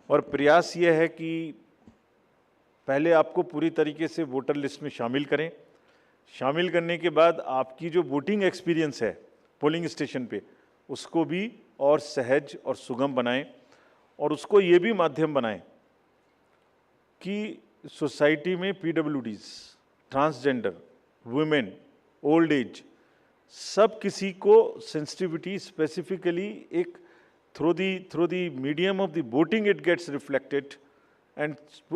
और प्रयास ये है कि पहले आपको पूरी तरीके से वोटर लिस्ट में शामिल करें। शामिल करने के बाद आपकी जो वोटिंग एक्सपीरियंस है पोलिंग स्टेशन पे, उसको भी और सहज और सुगम बनाएं, और उसको ये भी माध्यम बनाएं कि सोसाइटी में PWDs, transgender, women, old age, सब किसी को सेंसिटिविटी स्पेसिफिकली एक through the medium of the voting it gets reflected, and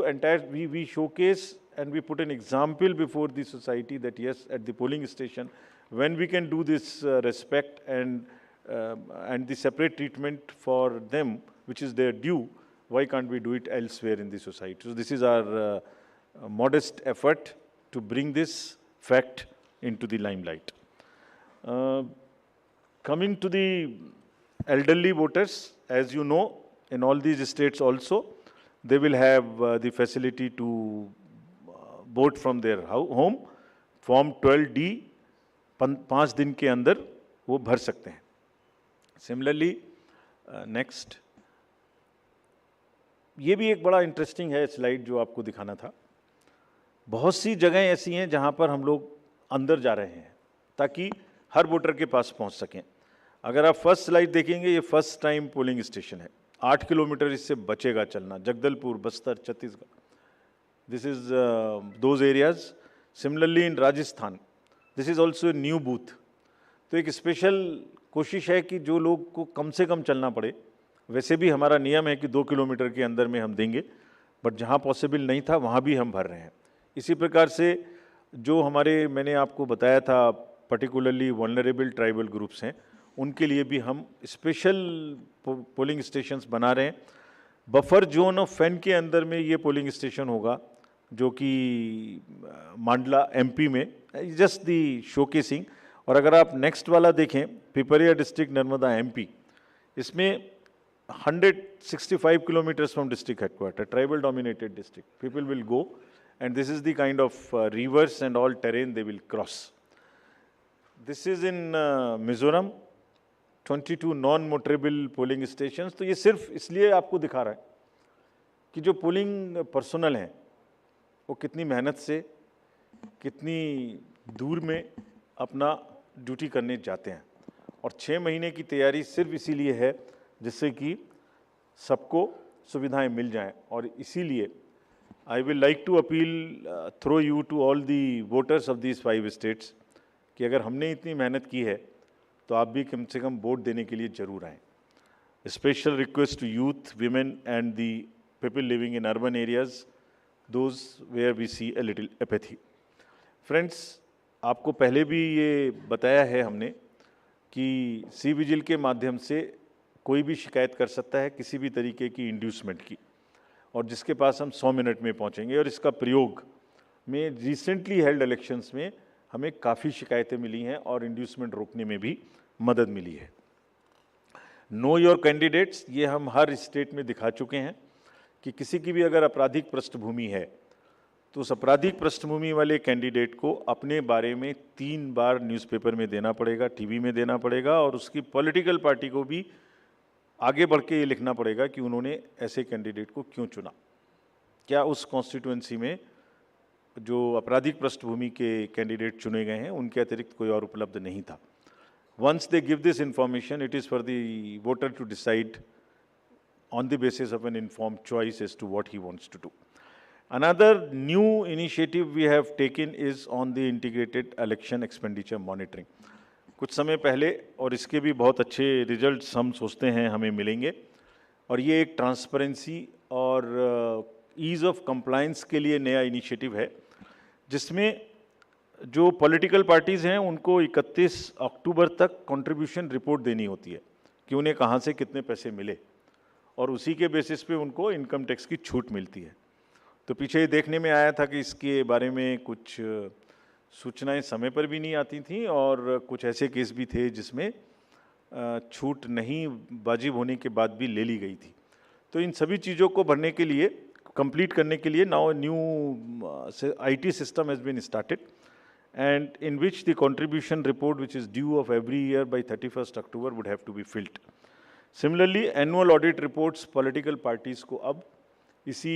entire we showcase and we put an example before the society that yes, at the polling station, when we can do this respect and the separate treatment for them, which is their due, why can't we do it elsewhere in the society? So this is our modest effort to bring this fact into the limelight. Coming to the elderly voters, as you know, in all these states also, they will have the facility to vote from their home. Form 12D 5 दिन के अंदर वो भर सकते हैं। Similarly next, ये भी एक बड़ा इंटरेस्टिंग है स्लाइड जो आपको दिखाना था। बहुत सी जगहें ऐसी हैं जहां पर हम लोग अंदर जा रहे हैं ताकि हर वोटर के पास पहुंच सकें। अगर आप फर्स्ट स्लाइड देखेंगे, ये फर्स्ट टाइम पोलिंग स्टेशन है। 8 किलोमीटर इससे बचेगा चलना, Jagdalpur, Bastar, Chhattisgarh, this is those areas. Similarly in Rajasthan, this is also new booth. तो एक स्पेशल कोशिश है कि जो लोग को कम से कम चलना पड़े, वैसे भी हमारा नियम है कि 2 किलोमीटर के अंदर में हम देंगे, बट जहाँ पॉसिबल नहीं था वहाँ भी हम भर रहे हैं। इसी प्रकार से जो हमारे, मैंने आपको बताया था, पर्टिकुलरली वल्नरेबल ट्राइबल ग्रुप्स हैं, उनके लिए भी हम स्पेशल पोलिंग स्टेशंस बना रहे हैं। बफर जोन ऑफ फैन के अंदर में ये पोलिंग स्टेशन होगा, जो कि मांडला एमपी में, जस्ट दी शोकेसिंग। और अगर आप नेक्स्ट वाला देखें, पिपरिया डिस्ट्रिक्ट, नर्मदा एमपी, इसमें 165 kilometres from district headquarter, tribal dominated district, people will go and this is the kind of reverse and all terrain they will cross. This is in Mizoram, 22 non motorable polling stations. तो ये सिर्फ इसलिए आपको दिखा रहा है कि जो पोलिंग पर्सनल हैं वो कितनी मेहनत से, कितनी दूर में अपना ड्यूटी करने जाते हैं। और 6 महीने की तैयारी सिर्फ इसीलिए है जिससे कि सबको सुविधाएं मिल जाएं। और इसीलिए I will like to appeal through you to all the voters of these 5 states कि अगर हमने इतनी मेहनत की है तो आप भी कम से कम वोट देने के लिए जरूर आएँ। Special request to youth, women and the people living in urban areas, those where we see a little apathy. Friends, आपको पहले भी ये बताया है हमने कि सी विजिल के माध्यम से कोई भी शिकायत कर सकता है किसी भी तरीके की इंड्यूसमेंट की, और जिसके पास हम 100 मिनट में पहुंचेंगे। और इसका प्रयोग में रिसेंटली हेल्ड इलेक्शंस में हमें काफ़ी शिकायतें मिली हैं और इंड्यूसमेंट रोकने में भी मदद मिली है। नो योर कैंडिडेट्स, ये हम हर स्टेट में दिखा चुके हैं कि किसी की भी अगर आपराधिक पृष्ठभूमि है तो उस आपराधिक पृष्ठभूमि वाले कैंडिडेट को अपने बारे में 3 बार न्यूज़पेपर में देना पड़ेगा, टीवी में देना पड़ेगा, और उसकी पॉलिटिकल पार्टी को भी आगे बढ़ के ये लिखना पड़ेगा कि उन्होंने ऐसे कैंडिडेट को क्यों चुना, क्या उस कॉन्स्टिट्यूएंसी में जो आपराधिक पृष्ठभूमि के कैंडिडेट चुने गए हैं उनके अतिरिक्त कोई और उपलब्ध नहीं था। Once they give this information, it is for the voter to decide on the basis of an informed choice as to what he wants to do. Another new initiative we have taken is on the integrated election expenditure monitoring. कुछ समय पहले, और इसके भी बहुत अच्छे results हम सोचते हैं हमें मिलेंगे, और ये एक ट्रांसपेरेंसी और ईज़ ऑफ कंप्लायंस के लिए नया इनिशिएटिव है, जिसमें जो पॉलिटिकल पार्टीज़ हैं उनको 31 अक्टूबर तक कंट्रीब्यूशन रिपोर्ट देनी होती है कि उन्हें कहाँ से कितने पैसे मिले, और उसी के बेसिस पे उनको इनकम टैक्स की छूट मिलती है। तो पीछे ये देखने में आया था कि इसके बारे में कुछ सूचनाएं समय पर भी नहीं आती थीं, और कुछ ऐसे केस भी थे जिसमें छूट नहीं वाजिब होने के बाद भी ले ली गई थी। तो इन सभी चीज़ों को भरने के लिए, कंप्लीट करने के लिए now new IT system has been started, and in which the contribution report which is due of every year by 31 October would have to be filled. Similarly annual audit reports political parties को अब इसी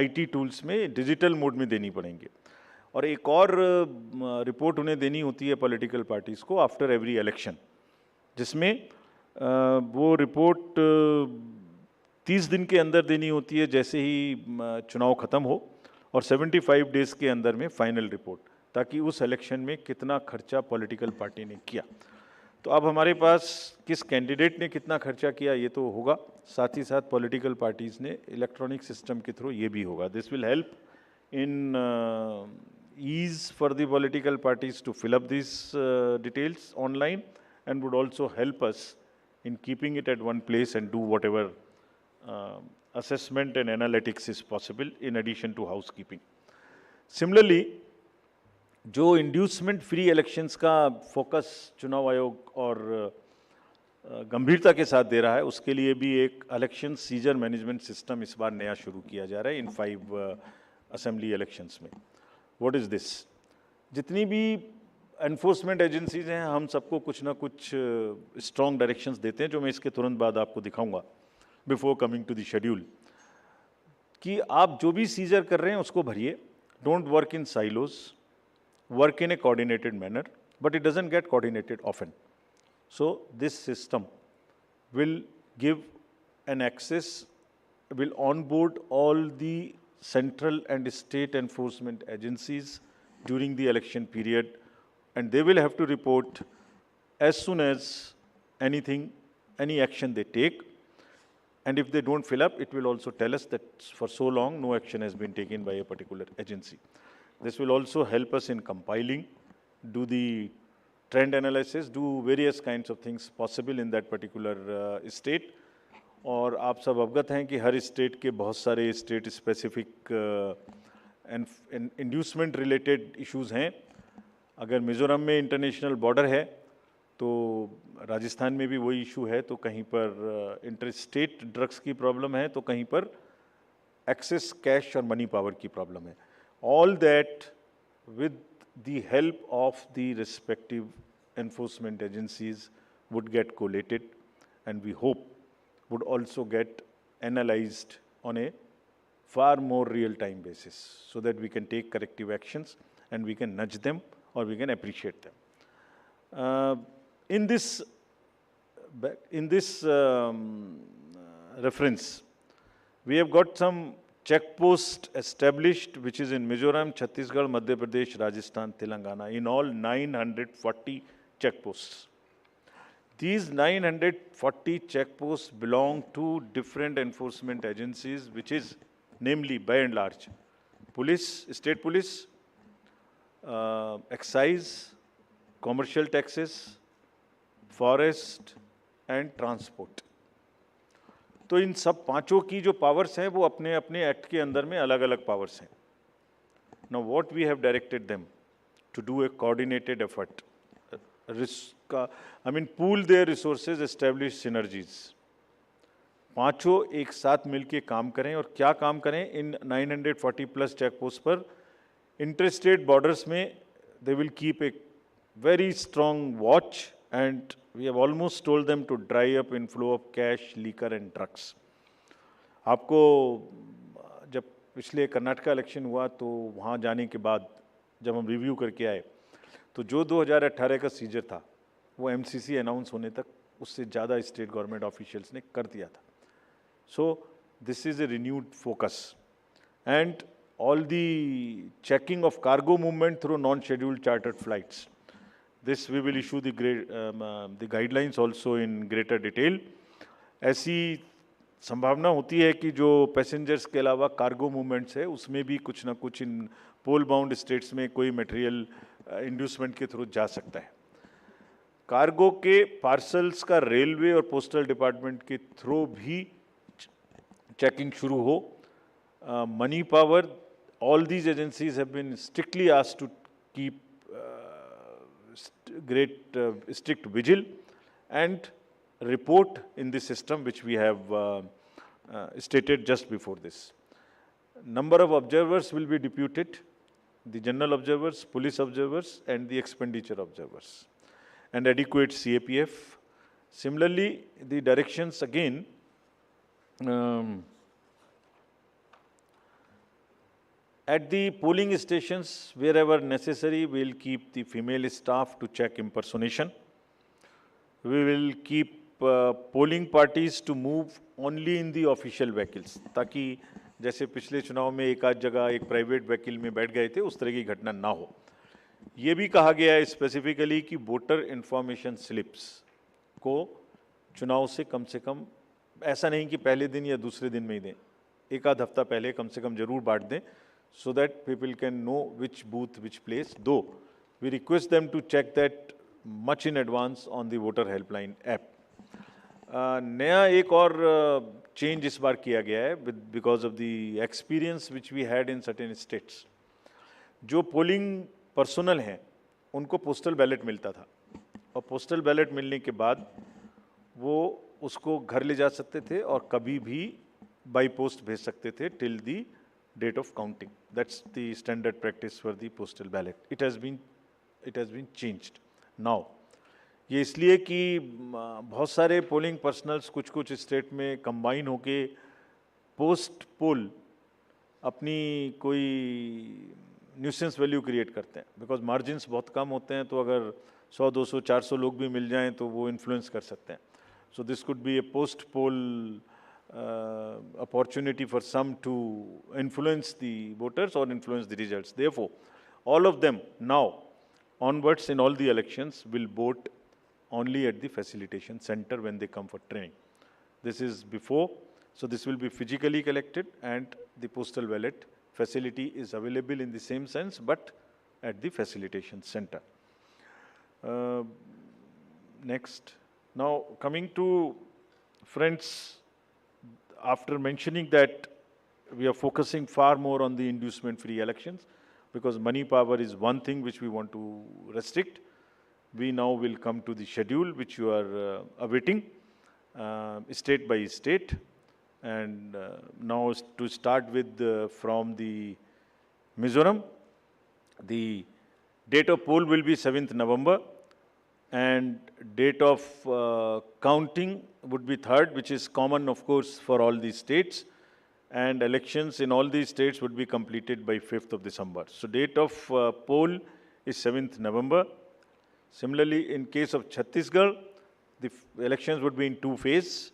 IT tools में digital mode में देनी पड़ेंगे। और एक और रिपोर्ट उन्हें देनी होती है पॉलिटिकल पार्टीज को आफ्टर एवरी इलेक्शन, जिसमें वो रिपोर्ट 30 दिन के अंदर देनी होती है जैसे ही चुनाव ख़त्म हो, और 75 डेज़ के अंदर में फाइनल रिपोर्ट, ताकि उस इलेक्शन में कितना खर्चा पॉलिटिकल पार्टी ने किया। तो अब हमारे पास किस कैंडिडेट ने कितना खर्चा किया ये तो होगा, साथ ही साथ पॉलिटिकल पार्टीज ने इलेक्ट्रॉनिक सिस्टम के थ्रू ये भी होगा। This will help in ease for the political parties to fill up this details online, and would also help us in keeping it at one place and do whatever assessment and analytics is possible in addition to housekeeping. Similarly, जो inducement free elections का focus चुनाव आयोग और गंभीरता के साथ दे रहा है, उसके लिए भी एक इलेक्शन सीजर मैनेजमेंट सिस्टम इस बार नया शुरू किया जा रहा है इन 5 असेंबली इलेक्शंस में। What is this? जितनी भी एनफोर्समेंट एजेंसीज हैं, हम सबको कुछ ना कुछ स्ट्रॉन्ग डायरेक्शंस देते हैं, जो मैं इसके तुरंत बाद आपको दिखाऊंगा before coming to the schedule, कि आप जो भी सीजर कर रहे हैं उसको भरिए। Don't work in silos, work in a coordinated manner, but it doesn't get coordinated often. So this system will give an access, will onboard all the central and state enforcement agencies during the election period, and they will have to report as soon as any action they take. And if they don't fill up, it will also tell us that for so long no action has been taken by a particular agency. This will also help us in compiling, do the trend analysis, do various kinds of things possible in that particular state. और आप सब अवगत हैं कि हर state के बहुत सारे state specific inducement related issues हैं। अगर मिज़ोरम में इंटरनेशनल बॉर्डर है तो राजस्थान में भी वही इशू है, तो कहीं पर इंटर स्टेट ड्रग्स की प्रॉब्लम है, तो कहीं पर एक्सेस कैश और मनी पावर की प्रॉब्लम है। All that with the help of the respective enforcement agencies would get collated, and we hope would also get analyzed on a far more real-time basis, so that we can take corrective actions and we can nudge them or we can appreciate them. In this reference, we have got some checkpost established, which is in Mizoram, Chhattisgarh, Madhya Pradesh, Rajasthan, Telangana, in all 940 checkposts. These 940 checkposts belong to different enforcement agencies, which is namely, by and large, police, state police, excise, commercial taxes, forest and transport. तो इन सब पांचों की जो powers हैं वो अपने अपने act के अंदर में अलग अलग पावर्स हैं। Now what we have directed them to do a coordinated effort, pool their resources, establish synergies. पांचों एक साथ मिलके काम करें, और क्या काम करें? इन 940 प्लस चेक पोस्ट पर इंटरस्टेट बॉर्डर्स में they will keep a very strong watch, and we have almost told them to dry up inflow of cash, liquor and drugs. आपको जब पिछले कर्नाटका इलेक्शन हुआ तो वहाँ जाने के बाद जब हम रिव्यू करके आए तो जो 2018 का सीजर था वो एमसीसी अनाउंस होने तक उससे ज़्यादा स्टेट गवर्नमेंट ऑफिशियल्स ने कर दिया था। So this is a renewed focus, and all the checking of cargo movement through non scheduled chartered flights, this we will issue the guidelines also in greater detail. ऐसी संभावना होती है कि जो पैसेंजर्स के अलावा कार्गो मूवमेंट्स है उसमें भी कुछ ना कुछ इन पोल बाउंड स्टेट्स में कोई मटेरियल इंड्यूसमेंट के थ्रू जा सकता है। कार्गो के पार्सल्स का रेलवे और पोस्टल डिपार्टमेंट के थ्रू भी चेकिंग शुरू हो। Money power, all these agencies have been strictly asked to keep strict vigil and report in this system, which we have stated just before this. Number of observers will be deputed, the general observers, police observers and the expenditure observers, and adequate CAPF Similarly, the directions again, at the polling stations, wherever necessary, we will keep the female staff to check impersonation. We will keep polling parties to move only in the official vehicles, ताकि जैसे पिछले चुनाव में एक आध जगह एक private vehicle में बैठ गए थे, उस तरह की घटना ना हो। ये भी कहा गया है स्पेसिफिकली कि वोटर इन्फॉर्मेशन स्लिप्स को चुनाव से कम, ऐसा नहीं कि पहले दिन या दूसरे दिन में ही दें, एक आध हफ्ता पहले कम से कम जरूर बांट दें, so that people can know which booth, which place. Though we request them to check that much in advance on the voter helpline app. नया एक और चेंज इस बार किया गया है because of the experience which we had in certain states. जो polling personal हैं उनको पोस्टल बैलेट मिलता था, और पोस्टल बैलेट मिलने के बाद वो उसको घर ले जा सकते थे और कभी भी बाई पोस्ट भेज सकते थे till the date of counting. That's the standard practice for the postal ballot. It has been changed now. ये इसलिए कि बहुत सारे पोलिंग पर्सनल्स कुछ स्टेट में कंबाइन होके पोस्ट पोल अपनी कोई न्यूसेंस वैल्यू क्रिएट करते हैं, बिकॉज मार्जिन्स बहुत कम होते हैं, तो अगर 100, 200, 400 लोग भी मिल जाएं तो वो इन्फ्लुएंस कर सकते हैं. So this could be A post pole opportunity for some to influence the voters or influence the results. Therefore, all of them now onwards in all the elections will vote only at the facilitation center when they come for training. This is before, so this will be physically collected, and the postal ballot facility is available in the same sense, but at the facilitation center. Next. Now coming to friends, after mentioning that we are focusing far more on the inducement-free elections, because money power is one thing which we want to restrict, we now will come to the schedule which you are awaiting, state by state. And now to start with from the Mizoram, the date of poll will be 7th November, and date of counting would be 3rd, which is common, of course, for all these states. And elections in all these states would be completed by 5th of December. So date of poll is 7th November. Similarly, in case of Chhattisgarh, the elections would be in 2 phases.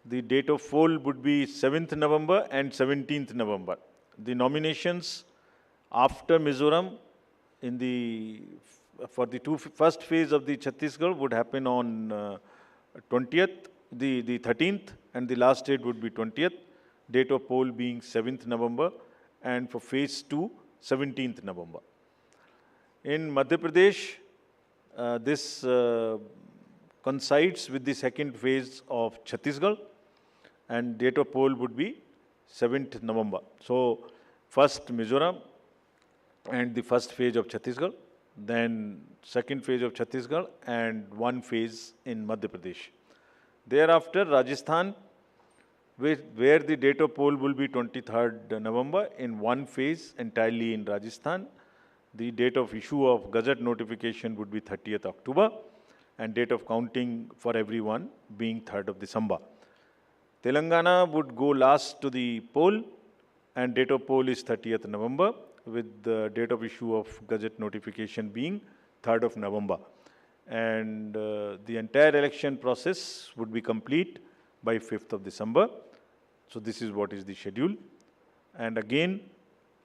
The date of poll would be 7th November and 17th November. The nominations after Mizoram for the first phase of the Chhattisgarh would happen on 20th, the 13th, and the last date would be 20th. Date of poll being 7th November, and for phase 2, 17th November. In Madhya Pradesh, this coincides with the second phase of Chhattisgarh, and date of poll would be 7th November. So first Mizoram and the first phase of Chhattisgarh, then second phase of Chhattisgarh, and one phase in Madhya Pradesh. Thereafter, Rajasthan, where the date of poll will be 23rd November in one phase entirely in Rajasthan. The date of issue of Gazette notification would be 30th October, and date of counting for everyone being 3rd of December. Telangana would go last to the poll, and date of poll is 30th November, with the date of issue of Gazette notification being 3rd of November. And the entire election process would be complete by 5th of December. So this is what is the schedule. And again,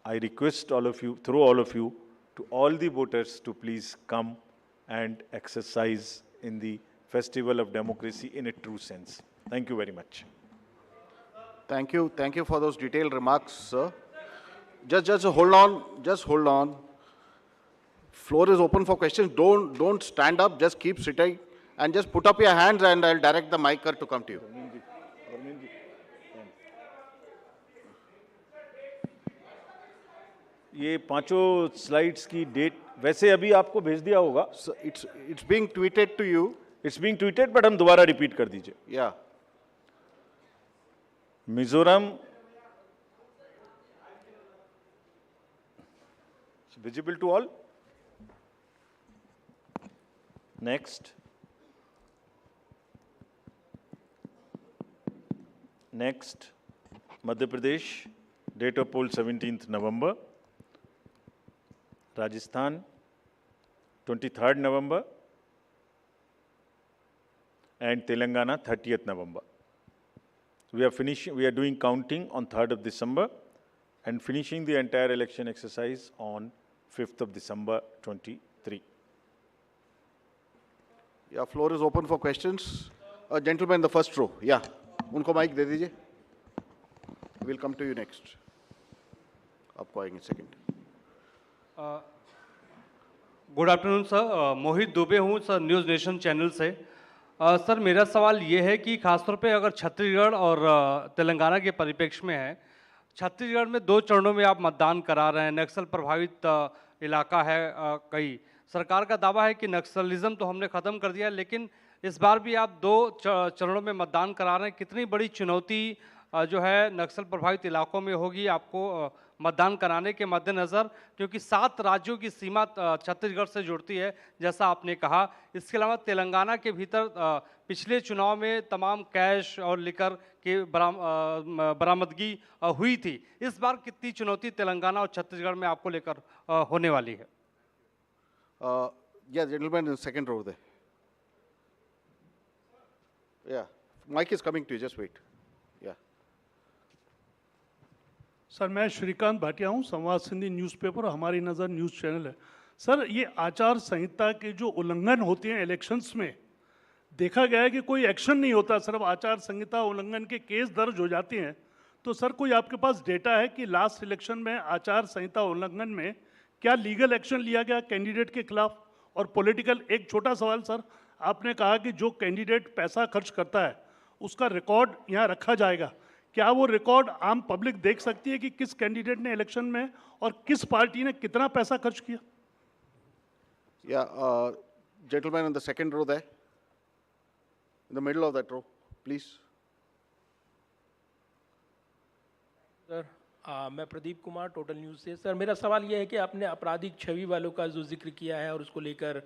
I request all of you, through all of you, to all the voters to please come and exercise in the festival of democracy in a true sense. Thank you very much. Thank you. Thank you for those detailed remarks, sir. Just hold on. Just hold on. Floor is open for questions. Don't stand up. Just keep sitting and just put up your hands, and I'll direct the micer to come to you. ये पांचों slides की date वैसे अभी आपको भेज दिया होगा. So it's being tweeted to you. It's being tweeted, but हम दोबारा रिपीट कर दीजिए. Yeah. Mizoram, it's visible to all. Next. Next, Madhya Pradesh, date of poll 17th November. Rajasthan, 23rd November. And Telangana, 30th November. We are doing counting on 3rd of December and finishing the entire election exercise on 5th of December 23. Yeah, floor is open for questions. Gentleman in the first row. Yeah, उनको mic दे दीजिए. We'll come to you next. आपको आएंगे second. Good afternoon sir, मोहित दुबे हूँ sir, news nation channel से। Sir मेरा सवाल ये है कि खासतौर पे अगर छत्तीसगढ़ और तेलंगाना के परिप्रेक्ष्य में है, छत्तीसगढ़ में 2 चरणों में आप मतदान करा रहे हैं, नक्सल प्रभावित इलाका है कई। सरकार का दावा है कि नक्सलिज्म तो हमने ख़त्म कर दिया है, लेकिन इस बार भी आप 2 चरणों में मतदान करा रहे हैं। कितनी बड़ी चुनौती जो है नक्सल प्रभावित इलाकों में होगी आपको मतदान कराने के मद्देनज़र, क्योंकि 7 राज्यों की सीमा छत्तीसगढ़ से जुड़ती है जैसा आपने कहा। इसके अलावा तेलंगाना के भीतर पिछले चुनाव में तमाम कैश और लिकर की बरामदगी हुई थी। इस बार कितनी चुनौती तेलंगाना और छत्तीसगढ़ में आपको लेकर होने वाली है? Yeah, gentleman in the second row there. Yeah, mic is coming to you, just wait. Yeah. Sir मैं श्रीकांत भाटिया हूँ, संवाद सिंधी न्यूज़पेपर और हमारी नज़र न्यूज़ चैनल है। सर ये आचार संहिता के जो उल्लंघन होते हैं इलेक्शंस में, देखा गया है कि कोई एक्शन नहीं होता, सिर्फ आचार संहिता उल्लंघन के केस दर्ज हो जाते हैं। तो सर कोई आपके पास डेटा है कि लास्ट इलेक्शन में आचार संहिता उल्लंघन में क्या लीगल एक्शन लिया गया कैंडिडेट के खिलाफ? और पॉलिटिकल एक छोटा सवाल सर, आपने कहा कि जो कैंडिडेट पैसा खर्च करता है उसका रिकॉर्ड यहाँ रखा जाएगा, क्या वो रिकॉर्ड आम पब्लिक देख सकती है कि किस कैंडिडेट ने इलेक्शन में और किस पार्टी ने कितना पैसा खर्च किया? Yeah, gentleman in the second row there. In the middle of that row, please. Sir मैं प्रदीप कुमार, टोटल न्यूज़ से। सर मेरा सवाल ये है कि आपने आपराधिक छवि वालों का जो जिक्र किया है और उसको लेकर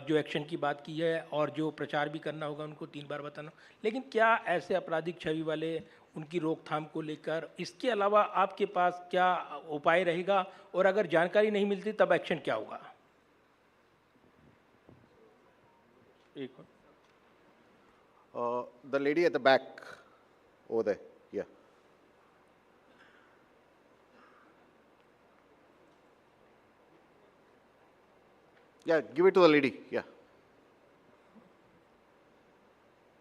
जो एक्शन की बात की है और जो प्रचार भी करना होगा उनको 3 बार बताना, लेकिन क्या ऐसे आपराधिक छवि वाले उनकी रोकथाम को लेकर इसके अलावा आपके पास क्या उपाय रहेगा, और अगर जानकारी नहीं मिलती तब एक्शन क्या होगा? The lady at the back over there. Yeah. Yeah, give it to the lady. Yeah.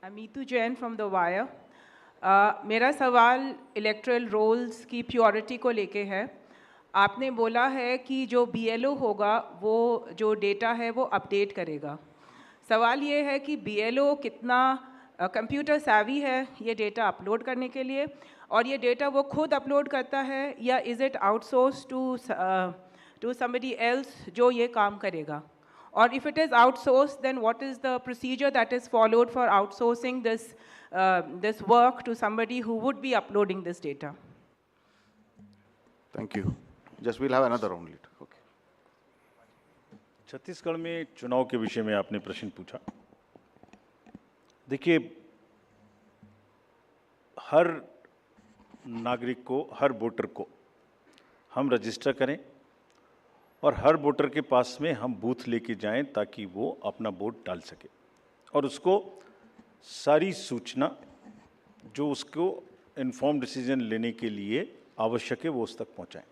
I'm Meetu Jain from The Wire. मेरा सवाल इलेक्ट्रल रोल्स की प्योरिटी को लेके है। आपने बोला है कि जो BLO होगा वो जो डेटा है वो अपडेट करेगा। सवाल ये है कि BLO कितना कंप्यूटर savvy है ये डेटा अपलोड करने के लिए, और ये डेटा वो खुद अपलोड करता है या is it outsource to somebody else जो ये काम करेगा? और if it is outsourced, then what is the procedure that is followed for outsourcing this work to somebody who would be uploading this data? Thank you. Just we'll have another round later. Okay. Chhattisgarh में चुनाव के विषय में आपने प्रश्न पूछा। देखिए, हर नागरिक को, हर वोटर को हम रजिस्टर करें और हर वोटर के पास में हम बूथ लेके जाएं ताकि वो अपना वोट डाल सके और उसको सारी सूचना जो उसको इन्फॉर्म डिसीजन लेने के लिए आवश्यक है वो उस तक पहुंचाएं।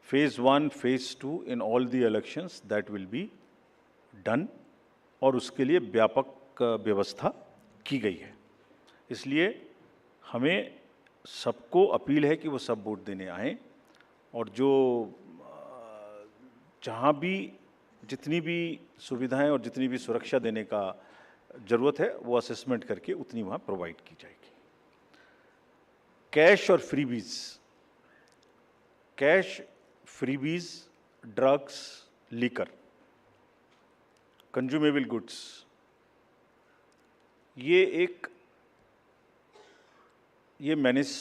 Phase 1, phase 2 in all the elections that will be done, और उसके लिए व्यापक व्यवस्था की गई है। इसलिए हमें सबको अपील है कि वो सब वोट देने आएँ, और जो जहाँ भी जितनी भी सुविधाएं और जितनी भी सुरक्षा देने का ज़रूरत है वो असेसमेंट करके उतनी वहाँ प्रोवाइड की जाएगी। कैश और freebies, cash, freebies, drugs, liquor, consumable goods, ये मेनेस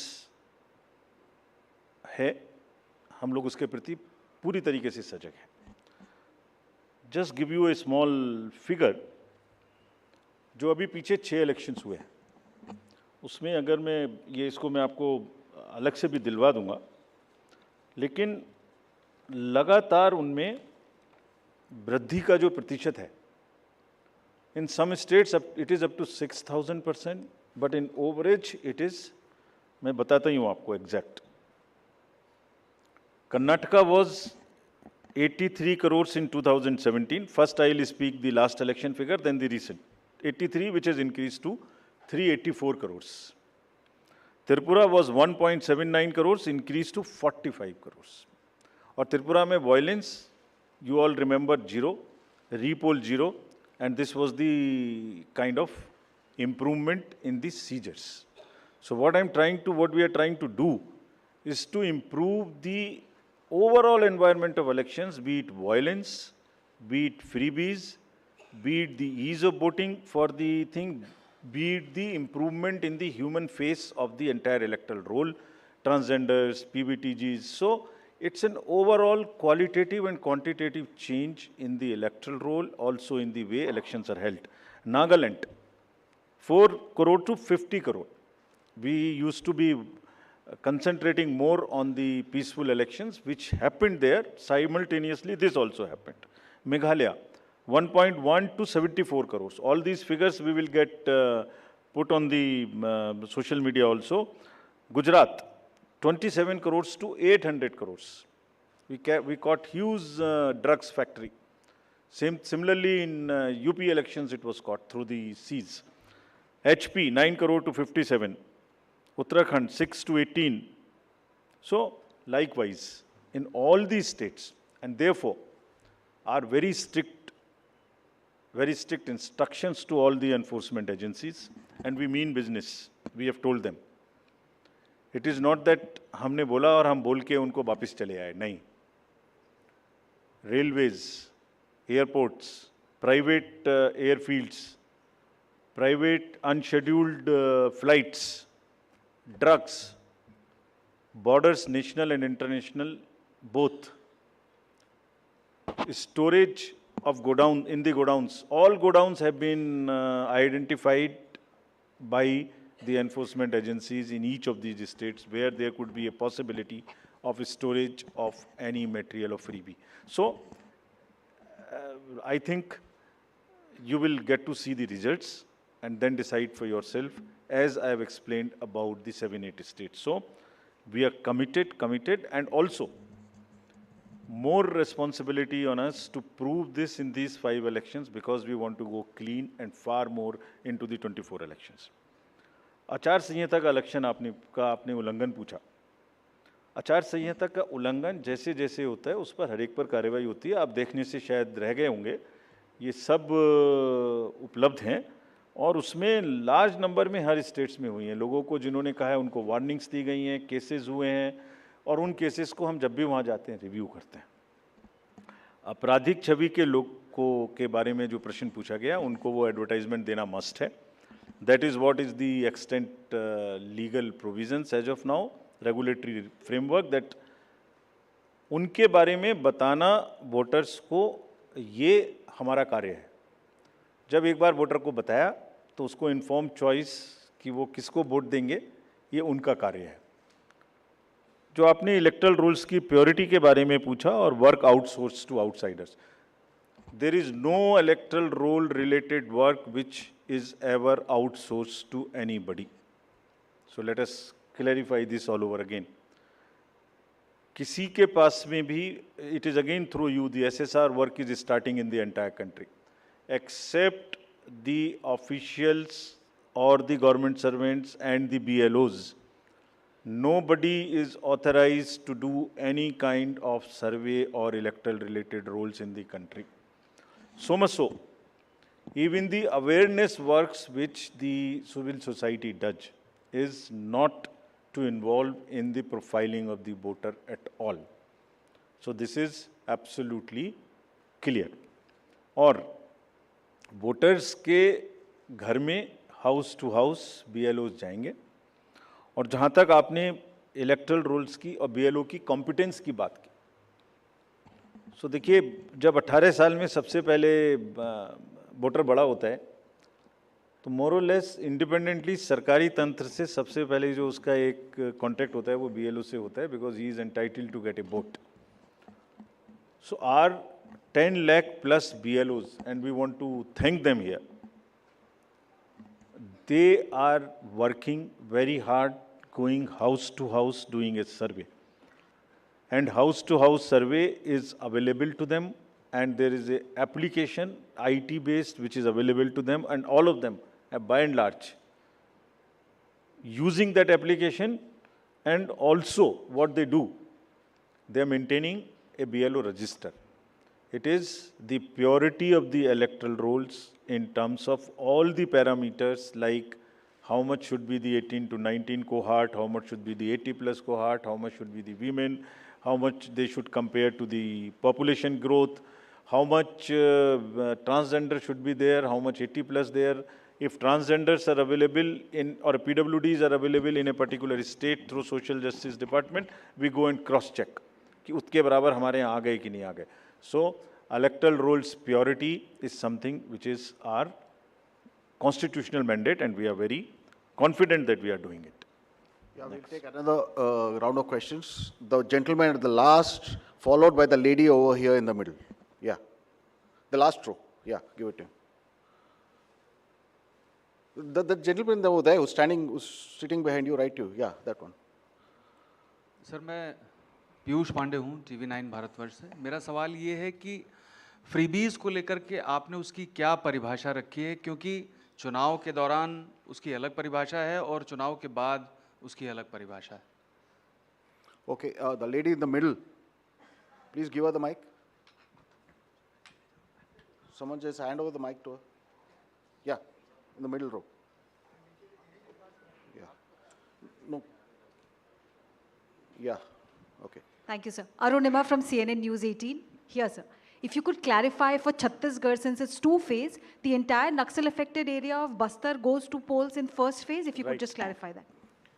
है। हम लोग उसके प्रति पूरी तरीके से सजग हैं। Just give U A small figure, जो अभी पीछे 6 इलेक्शंस हुए हैं उसमें अगर मैं ये इसको मैं आपको अलग से भी दिलवा दूंगा, लेकिन लगातार उनमें वृद्धि का जो प्रतिशत है, in some states it is up to 6000%, but in average it is, मैं बताता ही हूँ आपको exact. Karnataka was 83 crores in 2017. First, I will speak the last election figure, then the recent. 83, which has increased to 384 crores. Tripura was 1.79 crores, increased to 45 crores. और त्रिपुरा में violence, you all remember, 0, repoll 0, and this was the kind of improvement in the seizures. So what we are trying to do is to improve the overall environment of elections, be it violence, be it freebies, be it the ease of voting for the thing, be it the improvement in the human face of the entire electoral roll, transgenders, PBTGs. So it's an overall qualitative and quantitative change in the electoral roll, also in the way elections are held. Nagaland, 4 crore to 50 crore. We used to be concentrating more on the peaceful elections, which happened there. Simultaneously, this also happened. Meghalaya, 1.1 to 74 crores. All these figures we will get put on the social media also. Gujarat, 27 crores to 800 crores. We caught huge drugs factory. Similarly, in UP elections, it was caught through the seas. HP, 9 crore to 57. Uttarakhand, 6 to 18. So, likewise, in all these states, and therefore, are very strict instructions to all the enforcement agencies, and we mean business. We have told them. It is not that हमने बोला और हम बोल के उनको वापस चले आए, नहीं. Railways, airports, private airfields, private unscheduled flights, drugs, borders, national and international, both. Storage of godown, in the godowns. All godowns have been identified by the enforcement agencies in each of these states where there could be a possibility of storage of any material of freebie. So, I think you will get to see the results and then decide for yourself, as I have explained about the 7-8 states. So, we are committed, and also more responsibility on us to prove this in these 5 elections, because we want to go clean and far more into the 24 elections. आचार संहिता का election आपने उल्लंघन पूछा. आचार संहिता का उल्लंघन जैसे जैसे होता है उस पर हर एक पर कार्रवाई होती है. आप देखने से शायद रह गए होंगे, ये सब उपलब्ध हैं और उसमें लार्ज नंबर में हर स्टेट्स में हुई हैं. लोगों को जिन्होंने कहा है उनको वार्निंग्स दी गई हैं, केसेस हुए हैं, और उन केसेस को हम जब भी वहाँ जाते हैं रिव्यू करते हैं. आपराधिक छवि के लोगों के बारे में जो प्रश्न पूछा गया, उनको वो एडवर्टाइजमेंट देना मस्ट है. That is what is the extent legal provisions as of now, regulatory framework, that उनके बारे में बताना वोटर्स को, ये हमारा कार्य है. जब एक बार वोटर को बताया तो उसको इन्फॉर्म चॉइस कि वो किसको वोट देंगे, ये उनका कार्य है. जो आपने इलेक्टरल रूल्स की प्योरिटी के बारे में पूछा और work outsource to outsiders, there is no electoral roll related work which is ever outsourced to anybody. So let us clarify this all over again. किसी के पास में भी, it is again through you, the SSR work is starting in the entire country, except the officials or the government servants and the BLOs. Nobody is authorized to do any kind of survey or electoral related roles in the country. So much so, even the awareness works which the civil society does is not to involve in the profiling of the voter at all. So this is absolutely clear. और voters के घर में house to house BLOs जाएंगे. और जहाँ तक आपने electoral roles की और BLO की कॉम्पिटेंस की बात की, सो देखिए, जब 18 साल में सबसे पहले वोटर बड़ा होता है तो मोर और लेस इंडिपेंडेंटली सरकारी तंत्र से सबसे पहले जो उसका एक कॉन्टैक्ट होता है वो BLO से होता है, because he is entitled to get a vote. So our 10 lakh plus BLOs, and we want to thank them here. They are working very hard, going house to house, doing a survey. And house to house survey is available to them, and there is a application, IT based, which is available to them, and all of them, by and large, using that application. And also what they do, they are maintaining a BLO register. It is the purity of the electoral rolls in terms of all the parameters, like how much should be the 18 to 19 cohort, how much should be the 80 plus cohort, how much should be the women, how much they should compare to the population growth, how much transgender should be there, how much 80 plus there. If transgenders are available in, or PWDs are available in a particular state through Social Justice Department, we go and cross check कि उसके बराबर हमारे यहाँ आ गए कि नहीं आ गए. So electoral rolls purity is something which is our constitutional mandate, and we are very confident that we are doing it. Yeah, we'll take another round of questions. The gentleman at the last, followed by the lady over here in the middle. Yeah, the last row. Yeah, give it to him. The gentleman over there who's sitting behind you, right? Yeah, that one. Sir मैं पीयूष पांडे हूँ, TV9 Bharatvarsh से. मेरा सवाल ये है कि freebies को लेकर के आपने उसकी क्या परिभाषा रखी है, क्योंकि चुनाव के दौरान उसकी अलग परिभाषा है और चुनाव के बाद उसकी अलग परिभाषा है. Okay, the lady in the middle, please give her the mic. Someone just hand over the mic to her. Yeah, in the middle row. Yeah. No. Yeah, okay. Thank you, sir. Arunima from CNN News 18. Here, sir. If you could clarify for Chhattisgarh, since it's two-phase, the entire Naxal-affected area of Bastar goes to polls in first phase. If you could just clarify that.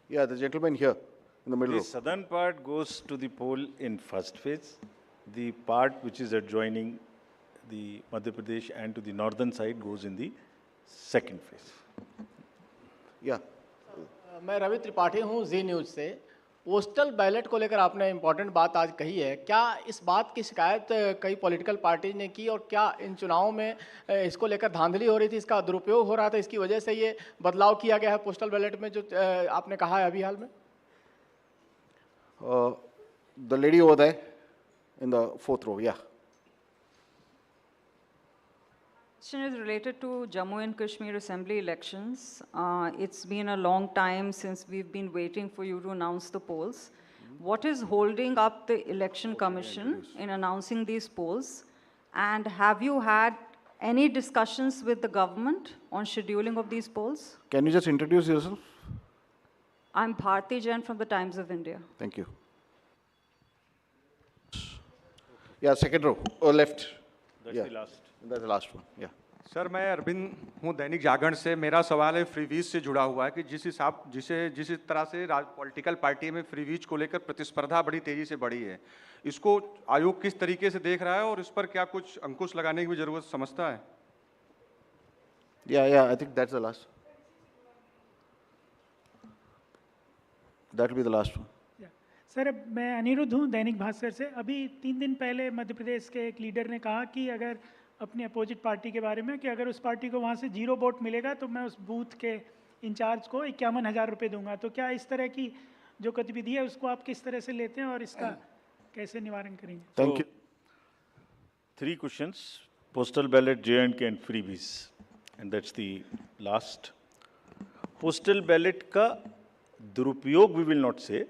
Yeah, the gentleman here in the middle The row. southern part goes to the poll in first phase. The part which is adjoining the Madhya Pradesh and to the northern side goes in the second phase. Yeah. मैं रवि त्रिपाठी हूँ जी news से. Postal ballot को लेकर आपने important बात आज कही है. क्या इस बात की शिकायत कई पॉलिटिकल पार्टी ने की, और क्या इन चुनावों में इसको लेकर धांधली हो रही थी, इसका दुरुपयोग हो रहा था, इसकी वजह से ये बदलाव किया गया है पोस्टल बैलेट में जो आपने कहा है अभी हाल में? The lady over there in the fourth row, yeah. Question is related to Jammu and Kashmir Assembly elections. It's been a long time since we've been waiting for you to announce the polls. What is holding up the Election Commission in announcing these polls? And have you had any discussions with the government on scheduling of these polls? Can you just introduce yourself? I'm Bharti Jain from the Times of India. Thank you. Yeah, second row, or left. That's Yeah. the last. That's the last one, yeah. Sir मैं अरविंद हूँ दैनिक जागरण से. मेरा सवाल है freebies से जुड़ा हुआ है कि जिस तरह से पॉलिटिकल पार्टी में फ्रीवीज को लेकर प्रतिस्पर्धा बड़ी तेजी से बढ़ी है, इसको आयोग किस तरीके से देख रहा है और इस पर क्या कुछ अंकुश लगाने की भी जरूरत समझता है? Yeah, I think that's the last. That will be the last one. Sir मैं अनिरुद्ध हूँ दैनिक भास्कर से. अभी 3 दिन पहले मध्य प्रदेश के एक लीडर ने कहा कि अगर अपने अपोजिट पार्टी के बारे में कि अगर उस पार्टी को वहाँ से 0 वोट मिलेगा तो मैं उस बूथ के इंचार्ज को 51,000 रुपये दूंगा. तो क्या इस तरह की जो गतिविधि है उसको आप किस तरह से लेते हैं और इसका कैसे निवारण करेंगे? Thank you. 3 questions: postal ballot, J&K and freebies, and that's the last. Postal ballot का दुरुपयोग we will not say,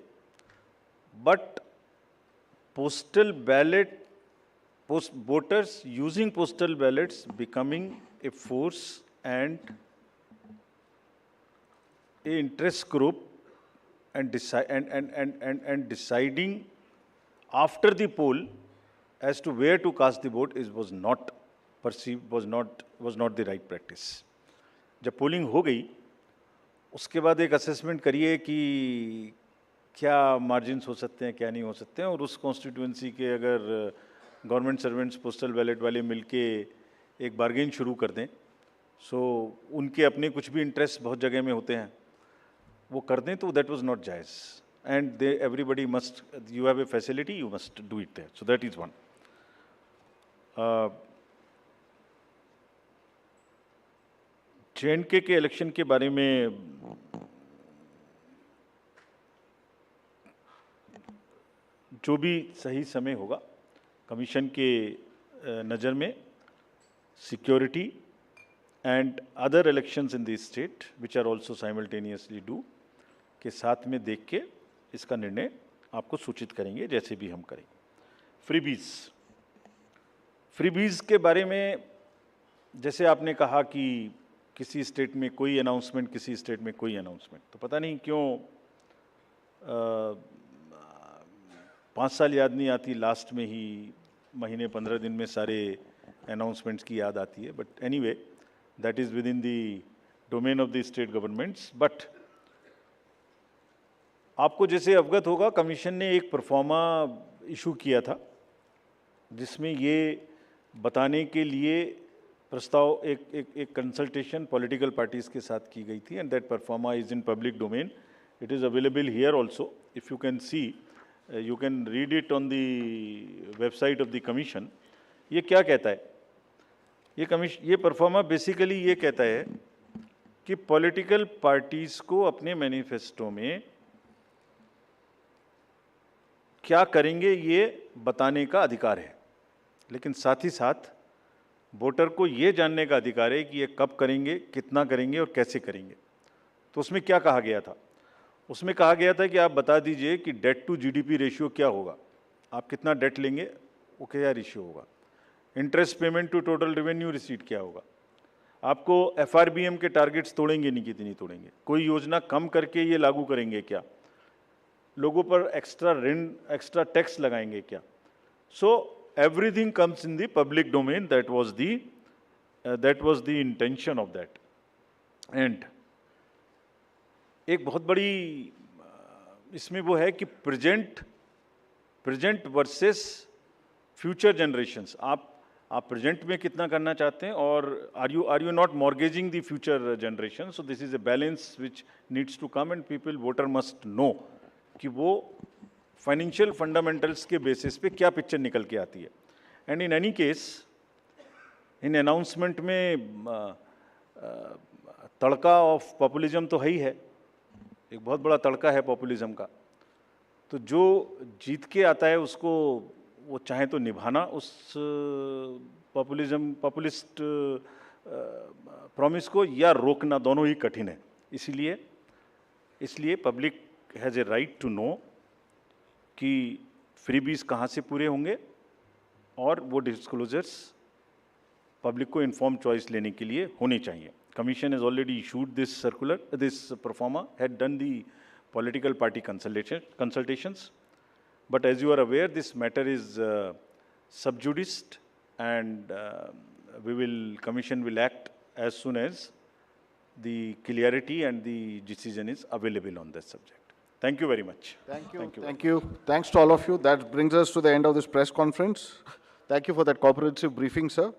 but postal ballot, voters using postal ballots becoming a force and a interest group and deciding after the poll as to where to cast the vote was not perceived, was not the right practice. जब polling हो गई उसके बाद एक assessment करिए कि क्या margins हो सकते हैं, क्या नहीं हो सकते हैं, और उस कॉन्स्टिट्यूएंसी के अगर गवर्नमेंट सर्वेंट्स पोस्टल बैलेट वाले मिलके एक बार्गेन शुरू कर दें सो उनके अपने कुछ भी इंटरेस्ट बहुत जगह में होते हैं, वो कर दें तो दैट वाज नॉट जायज़, and they everybody must, you have a facility, you must do it there, so that is one. J&K के इलेक्शन के बारे में जो भी सही समय होगा, कमीशन के नज़र में security and other elections in the state which are also simultaneously do के साथ में देख के इसका निर्णय आपको सूचित करेंगे, जैसे भी हम करेंगे. फ्रीबीज के बारे में जैसे आपने कहा कि किसी स्टेट में कोई अनाउंसमेंट, किसी स्टेट में कोई अनाउंसमेंट, तो पता नहीं क्यों 5 साल याद नहीं आती, लास्ट में ही महीने 15 दिन में सारे अनाउंसमेंट्स की याद आती है. But anyway, that is with in the domain of the state governments. But आपको जैसे अवगत होगा, कमीशन ने एक परफॉर्मा इशू किया था जिसमें ये बताने के लिए प्रस्ताव एक कंसल्टेशन पॉलिटिकल पार्टीज़ के साथ की गई थी, and that pro forma is in public domain. It is available here also, if you can see, you can read it on the website of the commission. ये क्या कहता है? ये परफॉर्मा बेसिकली ये कहता है कि पॉलिटिकल पार्टीज़ को अपने मैनिफेस्टो में क्या करेंगे ये बताने का अधिकार है, लेकिन साथ ही साथ वोटर को ये जानने का अधिकार है कि ये कब करेंगे, कितना करेंगे और कैसे करेंगे. तो उसमें क्या कहा गया था? उसमें कहा गया था कि आप बता दीजिए कि डेट टू जीडीपी रेशियो क्या होगा, आप कितना डेट लेंगे, वो क्या रेशियो होगा. Interest payment to total revenue receipt क्या होगा. आपको एफआरबीएम के टारगेट्स तोड़ेंगे नहीं, कितनी तोड़ेंगे, कोई योजना कम करके ये लागू करेंगे क्या, लोगों पर एक्स्ट्रा ऋण, एक्स्ट्रा टैक्स लगाएंगे क्या. सो everything comes in the public domain. That was the intention of that. And एक बहुत बड़ी इसमें वो है कि प्रेजेंट वर्सेस फ्यूचर जनरेशंस. आप प्रेजेंट में कितना करना चाहते हैं, और are you not mortgaging the future generation. So this is a balance which needs to come, and people, voter must know कि वो फाइनेंशियल फंडामेंटल्स के बेसिस पे क्या पिक्चर निकल के आती है. And in any case, in announcement में तड़का ऑफ पॉपुलिज्म तो है ही है, एक बहुत बड़ा तड़का है पॉपुलिज्म का. तो जो जीत के आता है उसको वो चाहे तो निभाना उस पॉपुलिस्ट प्रॉमिस को, या रोकना, दोनों ही कठिन है. इसलिए public has a right to know कि फ्रीबीज कहाँ से पूरे होंगे, और वो डिस्क्लोजर्स पब्लिक को इन्फॉर्म चॉइस लेने के लिए होनी चाहिए. Commission has already issued this circular, this proforma, had done the political party consultations, but as you are aware this matter is sub judice, and Commission will act as soon as the clarity and the decision is available on that subject. Thank you very much. Thank you. Thanks to all of you. That brings us to the end of this press conference. Thank you for that comprehensive briefing, sir.